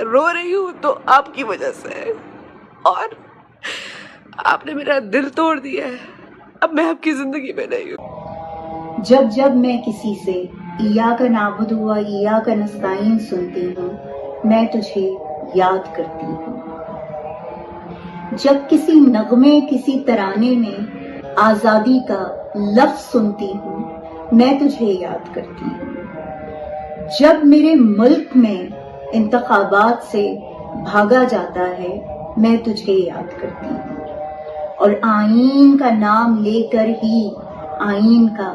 رو رہی ہوں تو آپ کی وجہ سے ہے، اور آپ نے میرا دل توڑ دیا ہے، اب میں آپ کی زندگی میں نہیں ہوں۔ جب میں کسی سے ایاک نعبد و ایاک نستعین سنتی ہوں، میں تجھے یاد کرتی ہوں۔ جب کسی نغمے کسی ترانے میں آزادی کا لفظ سنتی ہوں، میں تجھے یاد کرتی ہوں۔ جب میرے ملک میں انتخابات سے بھاگا جاتا ہے، میں تجھے یاد کرتی ہوں، اور آئین کا نام لے کر ہی آئین کا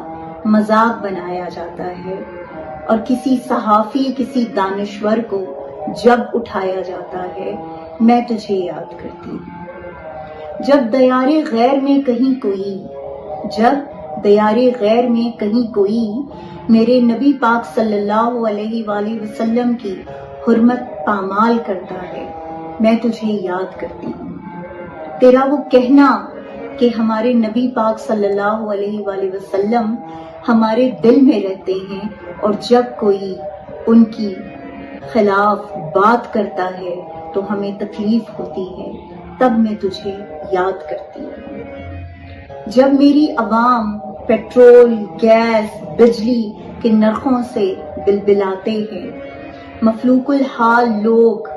مذاق بنایا جاتا ہے، اور کسی صحافی کسی دانشور کو جب اٹھایا جاتا ہے، میں تجھے یاد کرتی ہوں۔ جب دیار غیر میں کہیں کوئی میرے نبی پاک صلی اللہ علیہ وآلہ وسلم کی حرمت پامال کرتا ہے، میں تجھے یاد کرتی ہوں۔ تیرا وہ کہنا کہ ہمارے نبی پاک صلی اللہ علیہ وآلہ وسلم ہمارے دل میں رہتے ہیں، اور جب کوئی ان کی خلاف بات کرتا ہے تو ہمیں تکلیف ہوتی ہے، تب میں تجھے یاد کرتی ہوں۔ جب میری عوام پیٹرول، گیس، بجلی کے نرخوں سے بلبلاتے ہیں، مفلوق الحال لوگ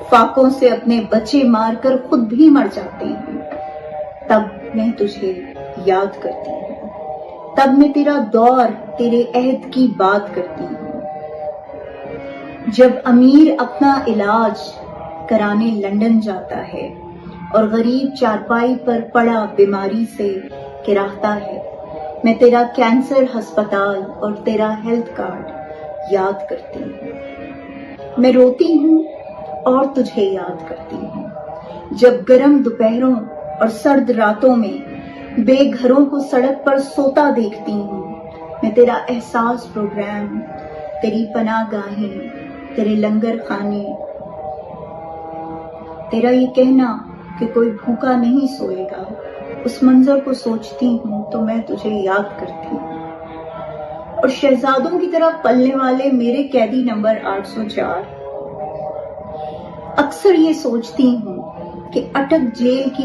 فاقوں سے اپنے بچے مار کر خود بھی مر جاتے ہیں، تب میں تجھے یاد کرتی ہوں۔ تب میں تیرا دور، تیرے عہد کی بات کرتی ہوں۔ جب امیر اپنا علاج کرانے لندن جاتا ہے اور غریب چارپائی پر پڑا بیماری سے کراہتا ہے، میں تیرا کینسر ہسپتال اور تیرا ہیلتھ کارڈ یاد کرتی ہوں۔ میں روتی ہوں اور تجھے یاد کرتی ہوں۔ جب گرم دوپہروں اور سرد راتوں میں بے گھروں کو سڑک پر سوتا دیکھتی ہوں، میں تیرا احساس پروگرام، تیری پناہ گاہیں، تیرے لنگر خانے، تیرا یہ کہنا کہ کوئی بھوکا نہیں سوئے گا، اس منظر کو سوچتی ہوں تو میں تجھے یاد کرتی ہوں۔ اور شہزادوں کی طرح پلنے والے میرے قیدی نمبر 804، اکثر یہ سوچتی ہوں کہ اٹک جیل کی